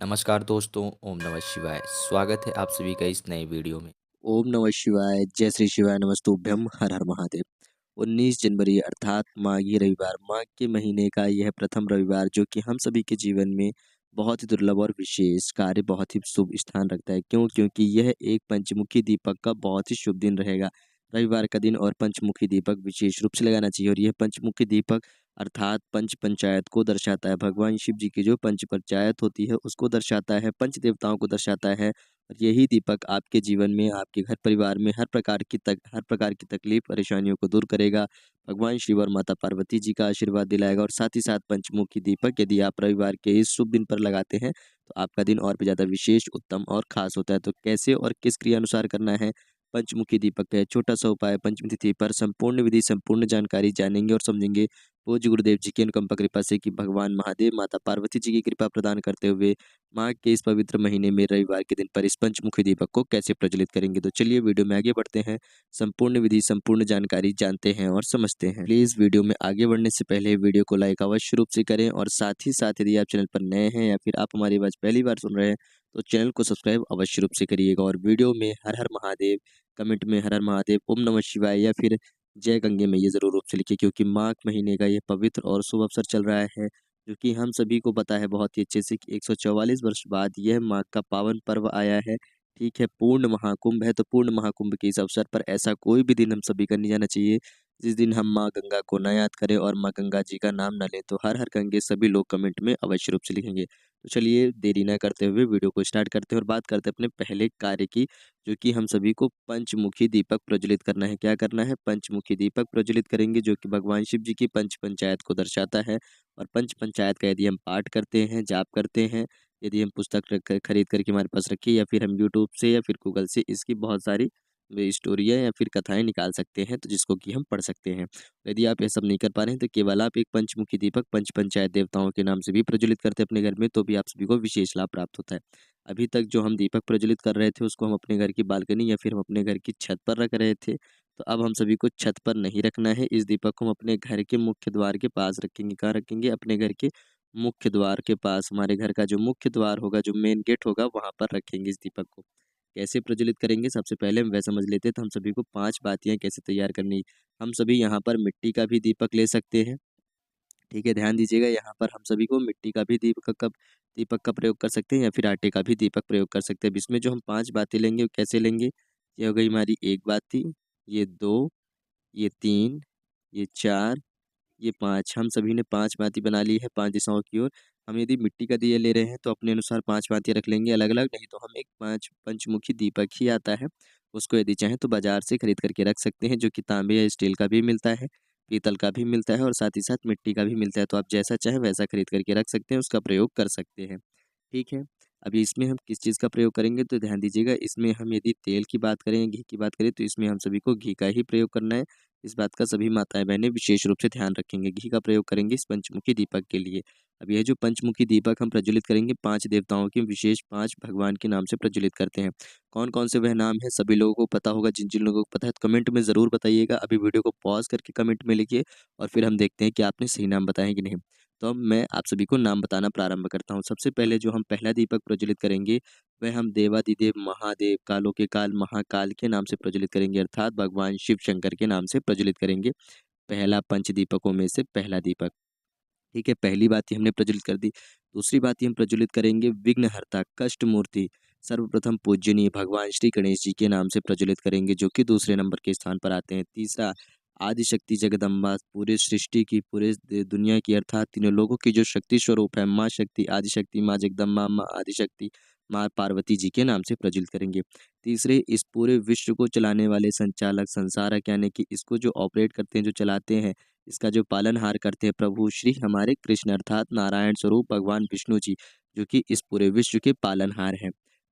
नमस्कार दोस्तों, ओम नमः शिवाय। स्वागत है आप सभी का इस नए वीडियो में। ओम नमः शिवाय, जय श्री शिवाय, नमस्तुभ्यम, हर हर महादेव। 19 जनवरी अर्थात माघी रविवार, माघ के महीने का यह प्रथम रविवार जो कि हम सभी के जीवन में बहुत ही दुर्लभ और विशेष कार्य बहुत ही शुभ स्थान रखता है। क्यों? क्योंकि यह एक पंचमुखी दीपक का बहुत ही शुभ दिन रहेगा। रविवार का दिन और पंचमुखी दीपक विशेष रूप से लगाना चाहिए और यह पंचमुखी दीपक अर्थात पंच पंचायत को दर्शाता है। भगवान शिव जी की जो पंच पंचायत होती है उसको दर्शाता है, पंच देवताओं को दर्शाता है। और यही दीपक आपके जीवन में, आपके घर परिवार में हर प्रकार की तकलीफ, परेशानियों को दूर करेगा। भगवान शिव और माता पार्वती जी का आशीर्वाद दिलाएगा और साथ ही साथ पंचमुखी दीपक यदि आप रविवार के इस शुभ दिन पर लगाते हैं, तो आपका दिन और भी ज़्यादा विशेष, उत्तम और खास होता है। तो कैसे और किस क्रिया अनुसार करना है? पंचमुखी दीपक का छोटा-सा उपाय पंचमी तिथि पर संपूर्ण विधि, संपूर्ण जानकारी जानेंगे और समझेंगे। पूज्य गुरुदेव जी की अनुकंपा कृपा से कि भगवान महादेव, माता पार्वती जी की कृपा प्रदान करते हुए माघ के इस पवित्र महीने में रविवार के दिन पर इस पंचमुखी दीपक को कैसे प्रज्वलित करेंगे। तो चलिए वीडियो में आगे बढ़ते हैं, संपूर्ण विधि, संपूर्ण जानकारी जानते हैं और समझते हैं। प्लीज़ वीडियो में आगे बढ़ने से पहले वीडियो को लाइक अवश्य रूप से करें और साथ ही साथ यदि आप चैनल पर नए हैं या फिर आप हमारी आवाज़ पहली बार सुन रहे हैं, तो चैनल को सब्सक्राइब अवश्य रूप से करिएगा और वीडियो में हर हर महादेव, कमेंट में हर हर महादेव, ओम नमः शिवाय या फिर जय गंगे मैया ज़रूर रूप से लिखिए, क्योंकि माघ महीने का यह पवित्र और शुभ अवसर चल रहा है, जो कि हम सभी को पता है बहुत ही अच्छे से कि 144 वर्ष बाद यह माघ का पावन पर्व आया है। ठीक है, पूर्ण महाकुंभ है, तो पूर्ण महाकुंभ के इस अवसर पर ऐसा कोई भी दिन हम सभी का नहीं जाना चाहिए, जिस दिन हम माँ गंगा को ना याद करें और माँ गंगा जी का नाम ना लें। तो हर हर गंगे सभी लोग कमेंट में अवश्य रूप से लिखेंगे। तो चलिए देरी ना करते हुए वीडियो को स्टार्ट करते हैं और बात करते हैं अपने पहले कार्य की, जो कि हम सभी को पंचमुखी दीपक प्रज्वलित करना है। क्या करना है? पंचमुखी दीपक प्रज्वलित करेंगे, जो कि भगवान शिव जी की पंच पंचायत को दर्शाता है। और पंच पंचायत का यदि हम पाठ करते हैं, जाप करते हैं, यदि हम पुस्तक खरीद करके हमारे पास रखी या फिर हम यूट्यूब से या फिर गूगल से इसकी बहुत सारी वे स्टोरियाँ या फिर कथाएँ निकाल सकते हैं, तो जिसको कि हम पढ़ सकते हैं। यदि आप ये सब नहीं कर पा रहे हैं, तो केवल आप एक पंचमुखी दीपक पंच पंचायत देवताओं के नाम से भी प्रज्वलित करते हैं अपने घर में, तो भी आप सभी को विशेष लाभ प्राप्त होता है। अभी तक जो हम दीपक प्रज्वलित कर रहे थे, उसको हम अपने घर की बालकनी या फिर हम अपने घर की छत पर रख रहे थे। तो अब हम सभी को छत पर नहीं रखना है, इस दीपक को हम अपने घर के मुख्य द्वार के पास रखेंगे। कहाँ रखेंगे? अपने घर के मुख्य द्वार के पास। हमारे घर का जो मुख्य द्वार होगा, जो मेन गेट होगा, वहाँ पर रखेंगे इस दीपक को। कैसे प्रज्वलित करेंगे? सबसे पहले हम वह समझ लेते हैं, तो हम सभी को 5 बातियाँ कैसे तैयार करनी। हम सभी यहाँ पर मिट्टी का भी दीपक ले सकते हैं। ठीक है, ध्यान दीजिएगा, यहाँ पर हम सभी को मिट्टी का भी दीपक का प्रयोग कर सकते हैं या फिर आटे का भी दीपक प्रयोग कर सकते हैं। अब इसमें जो हम 5 बातें लेंगे, वो कैसे लेंगे? ये हो गई हमारी 1 बाती, ये 2, ये 3, ये 4, ये 5। हम सभी ने 5 बाती बना ली है 5 दिशाओं की ओर। हम यदि मिट्टी का दिया ले रहे हैं, तो अपने अनुसार 5 बातियाँ रख लेंगे अलग-अलग, नहीं तो हम एक 5 पंचमुखी दीपक ही आता है, उसको यदि चाहें तो बाज़ार से खरीद कर के रख सकते हैं, जो कि तांबे या स्टील का भी मिलता है, पीतल का भी मिलता है और साथ ही साथ मिट्टी का भी मिलता है। तो आप जैसा चाहें वैसा खरीद कर के रख सकते हैं, उसका प्रयोग कर सकते हैं। ठीक है? अभी इसमें हम किस चीज़ का प्रयोग करेंगे, तो ध्यान दीजिएगा, इसमें हम यदि तेल की बात करें, घी की बात करें, तो इसमें हम सभी को घी का ही प्रयोग करना है। इस बात का सभी माताएँ-बहनें विशेष रूप से ध्यान रखेंगे। घी का प्रयोग करेंगे इस पंचमुखी दीपक के लिए। अब यह जो पंचमुखी दीपक हम प्रज्वलित करेंगे, 5 देवताओं के विशेष 5 भगवान के नाम से प्रज्वलित करते हैं। कौन-कौन से वह नाम हैं, सभी लोगों को पता होगा। जिन-जिन लोगों को पता है, तो कमेंट में ज़रूर बताइएगा। अभी वीडियो को पॉज़ करके कमेंट में लिखिए और फिर हम देखते हैं कि आपने सही नाम बताए हैं कि नहीं। तो अब मैं आप सभी को नाम बताना प्रारंभ करता हूँ। सबसे पहले जो हम पहला दीपक प्रज्वलित करेंगे, वह हम देवाधिदेव महादेव, कालों के काल महाकाल के नाम से प्रज्वलित करेंगे, अर्थात भगवान शिव शंकर के नाम से प्रज्वलित करेंगे। पहला पंचदीपकों में से पहला दीपक। ठीक है, पहली बात ही हमने प्रज्वलित कर दी। दूसरी बात ही हम प्रज्वलित करेंगे विघ्नहर्ता, कष्ट मूर्ति, सर्वप्रथम पूजनीय भगवान श्री गणेश जी के नाम से प्रज्वलित करेंगे, जो कि दूसरे नंबर के स्थान पर आते हैं। तीसरा, आदिशक्ति जगदम्बा, पूरे सृष्टि की, पूरे दुनिया की, अर्थात तीनों लोगों की जो शक्ति स्वरूप है, माँ शक्ति, आदिशक्ति, माँ जगदम्बा, माँ आदिशक्ति, माँ पार्वती जी के नाम से प्रज्वलित करेंगे। तीसरे, इस पूरे विश्व को चलाने वाले संचालक, संसारक, यानी कि इसको जो ऑपरेट करते हैं, जो चलाते हैं, इसका जो पालनहार करते हैं, प्रभु श्री हमारे कृष्ण, अर्थात नारायण स्वरूप भगवान विष्णु जी, जो कि इस पूरे विश्व के पालनहार हैं।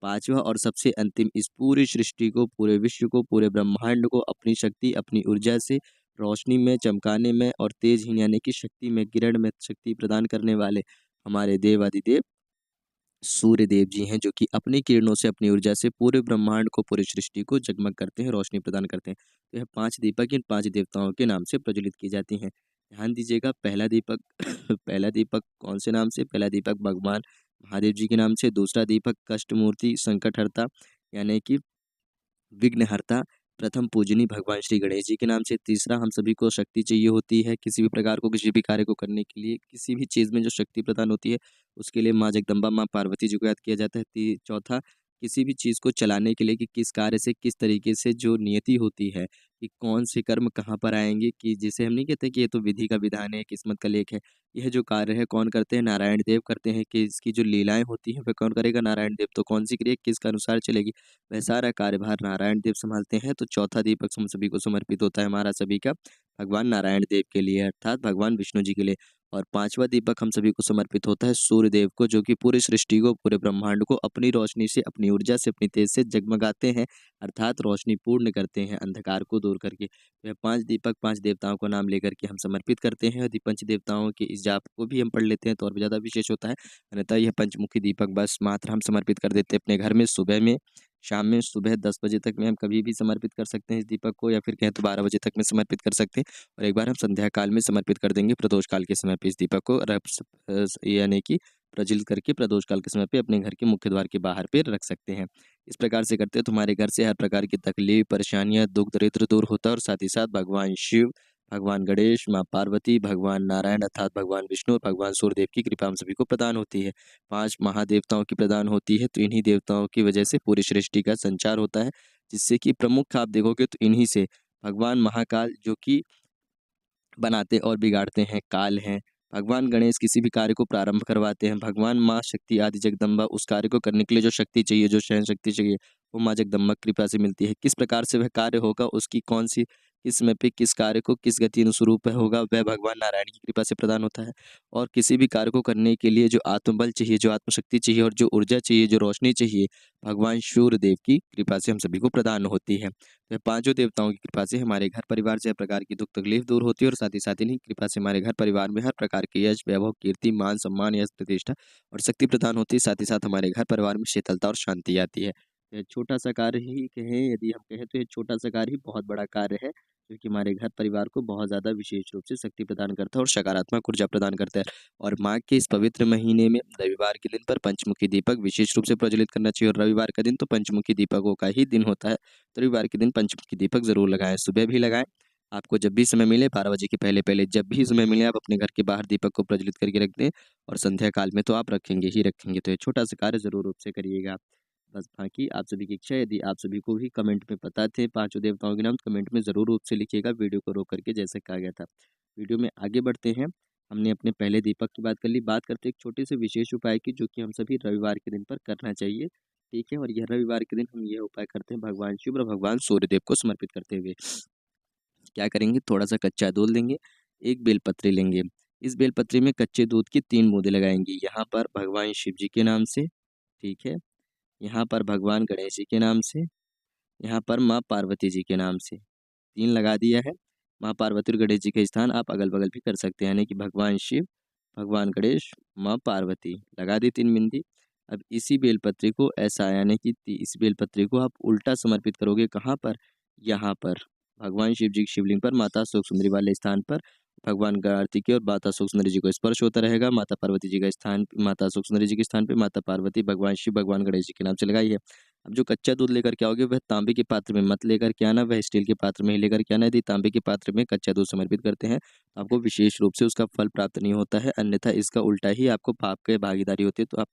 पाँचवाँ और सबसे अंतिम, इस पूरी सृष्टि को, पूरे विश्व को, पूरे ब्रह्मांड को अपनी शक्ति, अपनी ऊर्जा से रोशनी में, चमकाने में और तेजहीन यानी कि शक्ति में, किरण में शक्ति प्रदान करने वाले हमारे देवाधिदेव सूर्य देव जी हैं, जो कि अपनी किरणों से, अपनी ऊर्जा से पूरे ब्रह्मांड को, पूरी सृष्टि को जगमग करते हैं, रोशनी प्रदान करते हैं। तो यह 5 दीपक इन 5 देवताओं के नाम से प्रज्वलित की जाती हैं। ध्यान दीजिएगा, पहला दीपक पहला दीपक कौन से नाम से? पहला दीपक भगवान महादेव जी के नाम से। दूसरा दीपक कष्टमूर्ति संकटहर्ता यानी कि विघ्नहर्ता प्रथम पूजनीय भगवान श्री गणेश जी के नाम से। तीसरा, हम सभी को शक्ति चाहिए होती है किसी भी प्रकार को, किसी भी कार्य को करने के लिए, किसी भी चीज़ में जो शक्ति प्रदान होती है उसके लिए माँ जगदम्बा, माँ पार्वती जी को याद किया जाता है। चौथा, किसी भी चीज़ को चलाने के लिए कि किस कार्य से किस तरीके से जो नियति होती है कि कौन से कर्म कहाँ पर आएंगे, कि जिसे हम नहीं कहते कि ये तो विधि का विधान है, किस्मत का लेख है। यह जो कार्य है कौन करते हैं? नारायण देव करते हैं। कि इसकी जो लीलाएं होती हैं वह कौन करेगा? नारायण देव। तो कौन सी क्रिया किसका अनुसार चलेगी? वह सारा कार्यभार नारायण देव संभालते हैं। तो चौथा दीपक हम सभी को समर्पित होता है हमारा सभी का भगवान नारायण देव के लिए, अर्थात भगवान विष्णु जी के लिए। और पांचवा दीपक हम सभी को समर्पित होता है सूर्य देव को, जो कि पूरी सृष्टि को, पूरे ब्रह्मांड को अपनी रोशनी से, अपनी ऊर्जा से, अपनी तेज से जगमगाते हैं, अर्थात रोशनी पूर्ण करते हैं अंधकार को दूर करके। तो यह पांच दीपक पांच देवताओं को नाम लेकर के हम समर्पित करते हैं। यदि पंच देवताओं के इस जाप को भी हम पढ़ लेते हैं तो और भी ज़्यादा विशेष होता है। अन्यथा यह पंचमुखी दीपक बस मात्र हम समर्पित कर देते हैं अपने घर में सुबह में, शाम में, सुबह 10 बजे तक में हम कभी भी समर्पित कर सकते हैं इस दीपक को, या फिर कहें तो 12 बजे तक में समर्पित कर सकते हैं। और एक बार हम संध्या काल में समर्पित कर देंगे प्रदोष काल के समय पे इस दीपक को यानी कि प्रज्वलित करके प्रदोष काल के समय पे अपने घर के मुख्य द्वार के बाहर पे रख सकते हैं। इस प्रकार से करते हैं तुम्हारे घर से हर प्रकार की तकलीफ, परेशानियां, दुख दरिद्र दूर होता है, और साथ ही साथ भगवान शिव, भगवान गणेश, माँ पार्वती, भगवान नारायण अर्थात भगवान विष्णु और भगवान सूर्यदेव की कृपा हम सभी को प्रदान होती है। 5 महादेवताओं की प्रदान होती है। तो इन्हीं देवताओं की वजह से पूरी सृष्टि का संचार होता है, जिससे कि प्रमुख आप देखोगे तो इन्हीं से भगवान महाकाल जो कि बनाते और बिगाड़ते हैं काल हैं, भगवान गणेश किसी भी कार्य को प्रारंभ करवाते हैं, भगवान माँ शक्ति आदि जगदम्बा उस कार्य को करने के लिए जो शक्ति चाहिए, जो सहन शक्ति चाहिए, वो माँ जगदम्बा की कृपा से मिलती है। किस प्रकार से वह कार्य होगा, उसकी कौन सी किस समय पे किस कार्य को किस गति अनुस्वरूप होगा, वह भगवान नारायण की कृपा से प्रदान होता है। और किसी भी कार्य को करने के लिए जो आत्मबल चाहिए, जो आत्मशक्ति चाहिए और जो ऊर्जा चाहिए, जो रोशनी चाहिए, भगवान सूर्यदेव की कृपा से हम सभी को प्रदान होती है। वह पांचों देवताओं की कृपा से हमारे घर परिवार से हर प्रकार की दुख तकलीफ दूर होती है, और साथ ही साथ इन्हीं कृपा से हमारे घर परिवार में हर प्रकार के यश, वैभव, कीर्ति, मान, सम्मान, यश, प्रतिष्ठा और शक्ति प्रदान होती है। साथ ही साथ हमारे घर परिवार में शीतलता और शांति आती है। यह छोटा सा कार्य ही कहें, यदि हम कहें तो यह छोटा सा कार्य ही बहुत बड़ा कार्य है, जो कि हमारे घर परिवार को बहुत ज़्यादा विशेष रूप से शक्ति प्रदान करता है और सकारात्मक ऊर्जा प्रदान करता है। और माघ के इस पवित्र महीने में रविवार के दिन पर पंचमुखी दीपक विशेष रूप से प्रज्वलित करना चाहिए, और रविवार का दिन तो पंचमुखी दीपकों का ही दिन होता है। तो रविवार के दिन पंचमुखी दीपक जरूर लगाएं, सुबह भी लगाएं, आपको जब भी समय मिले 12 बजे के पहले पहले जब भी समय मिले आप अपने घर के बाहर दीपक को प्रज्वलित करके रख दें, और संध्या काल में तो आप रखेंगे ही रखेंगे। तो ये छोटा सा कार्य जरूर रूप से करिएगा। बस बाकी आप सभी की इच्छा है, यदि आप सभी को भी कमेंट में पता थे पांचों देवताओं के नाम, तो कमेंट में जरूर रूप से लिखिएगा, वीडियो को रोक करके जैसे कहा गया था। वीडियो में आगे बढ़ते हैं। हमने अपने पहले दीपक की बात कर ली, बात करते हैं एक छोटे से विशेष उपाय की, जो कि हम सभी रविवार के दिन पर करना चाहिए। ठीक है, और यह रविवार के दिन हम यह उपाय करते हैं भगवान शिव और भगवान सूर्यदेव को समर्पित करते हुए। क्या करेंगे? थोड़ा सा कच्चा दूध लेंगे, एक बेलपत्री लेंगे, इस बेलपत्री में कच्चे दूध की 3 बूंदें लगाएंगे, यहाँ पर भगवान शिव जी के नाम से, ठीक है, यहाँ पर भगवान गणेश जी के नाम से, यहाँ पर माँ पार्वती जी के नाम से। 3 लगा दिया है। माँ पार्वती और गणेश जी के स्थान आप अगल-बगल भी कर सकते हैं, यानी कि भगवान शिव, भगवान गणेश, माँ पार्वती, लगा दी 3 बिंदी। अब इसी बेलपत्री को ऐसा, यानी कि इस बेलपत्री को आप उल्टा समर्पित करोगे, कहाँ पर? यहाँ पर भगवान शिव जी की शिवलिंग पर, माता सुख सुंदरी वाले स्थान पर भगवान कार्तिकेय और माता सुख सुंदरी जी को स्पर्श होता रहेगा। माता पार्वती जी का स्थान, माता सुख सुंदरी जी के स्थान पे माता पार्वती, भगवान शिव, भगवान गणेश जी के नाम से लगाई है। अब जो कच्चा दूध लेकर के आओगे वह तांबे के पात्र में मत लेकर के आना, वह स्टील के पात्र में ही लेकर के आना। यदि तांबे के पात्र में कच्चा दूध समर्पित करते हैं तो आपको विशेष रूप से उसका फल प्राप्त नहीं होता है, अन्यथा इसका उल्टा ही आपको पाप की भागीदारी होती है। तो आप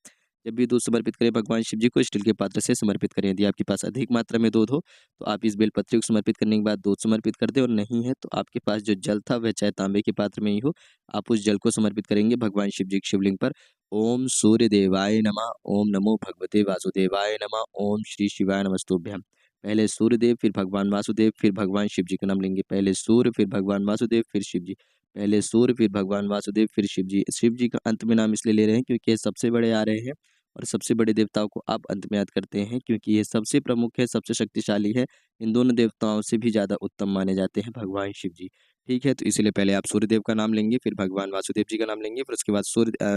जब भी दूध समर्पित करें भगवान शिव जी को, स्टील के पात्र से समर्पित करें। यदि आपके पास अधिक मात्रा में दूध हो तो आप इस बेलपत्री को समर्पित करने के बाद दूध समर्पित कर दें, और नहीं है तो आपके पास जो जल था वह चाहे तांबे के पात्र में ही हो, आप उस जल को समर्पित करेंगे भगवान शिव जी की शिवलिंग पर। ओम सूर्य देवाय नमः, ओम नमो भगवते वासुदेवाय नमः, ओम श्री शिवाय नमस्तुभ्यम। पहले सूर्यदेव, फिर भगवान वासुदेव, फिर भगवान शिव जी का नाम लेंगे। पहले सूर्य, फिर भगवान वासुदेव, फिर शिव जी। पहले सूर्य, फिर भगवान वासुदेव, फिर शिव जी। शिव जी का अंत में नाम इसलिए ले रहे हैं क्योंकि ये सबसे बड़े आ रहे हैं, और सबसे बड़े देवताओं को आप अंत में याद करते हैं क्योंकि ये सबसे प्रमुख है, सबसे शक्तिशाली है। इन दोनों देवताओं से भी ज़्यादा उत्तम माने जाते हैं भगवान शिव जी। ठीक है, तो इसीलिए पहले आप सूर्यदेव का नाम लेंगे, फिर भगवान वासुदेव जी का नाम लेंगे, फिर उसके बाद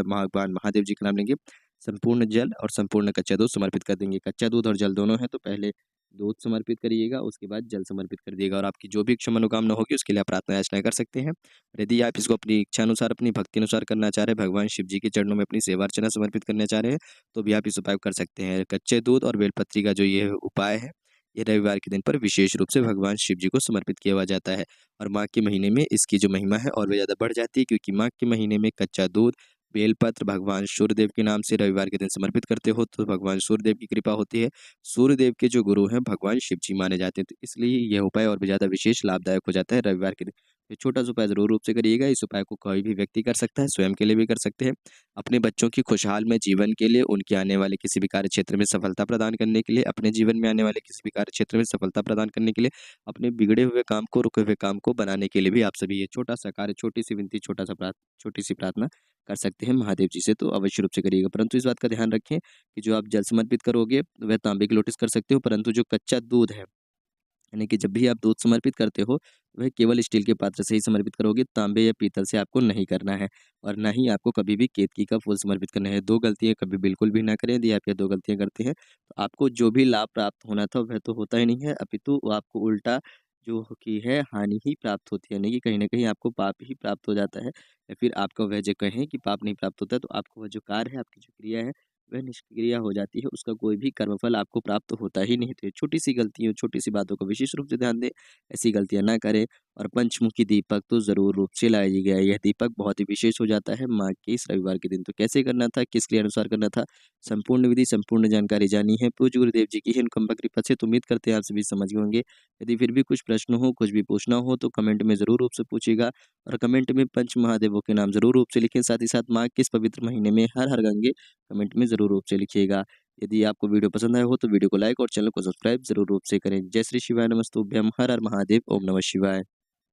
भगवान महादेव जी का नाम लेंगे। संपूर्ण जल और संपूर्ण कच्चा दूध समर्पित कर देंगे। कच्चा दूध और जल दोनों है, तो पहले दूध समर्पित करिएगा, उसके बाद जल समर्पित कर दिएगा और आपकी जो भी इच्छा मनोकामना होगी उसके लिए आप प्रार्थना याचना कर सकते हैं। और यदि आप इसको अपनी इच्छा अनुसार, अपनी भक्ति अनुसार करना चाह रहे हैं, भगवान शिव जी के चरणों में अपनी सेवा अर्चना समर्पित करना चाह रहे हैं, तो भी आप इस उपाय को कर सकते हैं। कच्चे दूध और बेलपत्री का जो ये उपाय है, ये रविवार के दिन पर विशेष रूप से भगवान शिव जी को समर्पित किया हुआ जाता है। और माघ के महीने में इसकी जो महिमा है और भी ज़्यादा बढ़ जाती है, क्योंकि माघ के महीने में कच्चा दूध, बेलपत्र भगवान सूर्यदेव के नाम से रविवार के दिन समर्पित करते हो तो भगवान सूर्यदेव की कृपा होती है। सूर्यदेव के जो गुरु हैं भगवान शिव जी माने जाते हैं, तो इसलिए यह उपाय और भी ज़्यादा विशेष लाभदायक हो जाता है रविवार के दिन। ये छोटा सा उपाय ज़रूर रूप से करिएगा। इस उपाय को कोई भी व्यक्ति कर सकता है, स्वयं के लिए भी कर सकते हैं, अपने बच्चों की खुशहाल में जीवन के लिए, उनके आने वाले किसी भी कार्य क्षेत्र में सफलता प्रदान करने के लिए, अपने जीवन में आने वाले किसी भी कार्य क्षेत्र में सफलता प्रदान करने के लिए, अपने बिगड़े हुए काम को, रुके हुए काम को बनाने के लिए भी आप सभी ये छोटा सा कार्य, छोटी सी विनती, छोटी सी प्रार्थना कर सकते हैं महादेव जी से, तो अवश्य रूप से करिएगा। परंतु इस बात का ध्यान रखें कि जो आप जल समर्पित करोगे वह तांबे की लोटे से कर सकते हो, परंतु जो कच्चा दूध है, यानी कि जब भी आप दूध समर्पित करते हो वह केवल स्टील के पात्र से ही समर्पित करोगे, तांबे या पीतल से आपको नहीं करना है। और ना ही आपको कभी भी केतकी का फूल समर्पित करना है। दो गलतियां कभी बिल्कुल भी ना करें। यदि आप ये दो गलतियां करते हैं तो आपको जो भी लाभ प्राप्त होना था वह तो होता ही नहीं है, अपितु वो आपको उल्टा जो की है हानि ही प्राप्त होती है, यानी कि कहीं ना कहीं आपको पाप ही प्राप्त हो जाता है। या फिर आपका वह जो कहें कि पाप नहीं प्राप्त होता है, तो आपको वह जो कार्य है, आपकी जो क्रिया है वह निष्क्रिय हो जाती है, उसका कोई भी कर्मफल आपको प्राप्त होता ही नहीं। तो ये छोटी-सी गलतियों, छोटी-सी बातों को विशेष रूप से ध्यान दें, ऐसी गलतियाँ ना करें। और पंचमुखी दीपक तो ज़रूर रूप से लाइएगा। यह दीपक बहुत ही विशेष हो जाता है माघ के इस रविवार के दिन। तो कैसे करना था, किस क्रिया अनुसार करना था, संपूर्ण विधि, संपूर्ण जानकारी जानी है पूज्य गुरुदेव जी की ही अनुकंपा कृपा से, तो उम्मीद करते हैं आप सभी समझ गए होंगे। यदि फिर भी कुछ प्रश्न हो, कुछ भी पूछना हो तो कमेंट में ज़रूर रूप से पूछिएगा और कमेंट में पंच महादेवों के नाम ज़रूर रूप से लिखें। साथ ही साथ माघ के इस पवित्र महीने में हर हर गंगे कमेंट में ज़रूर रूप से लिखिएगा। यदि आपको वीडियो पसंद आया हो तो वीडियो को लाइक और चैनल को सब्सक्राइब ज़रूर रूप से करें। जय श्री शिवाय, नमस्तुभ्यम, हर हर महादेव, ओम नमः शिवाय।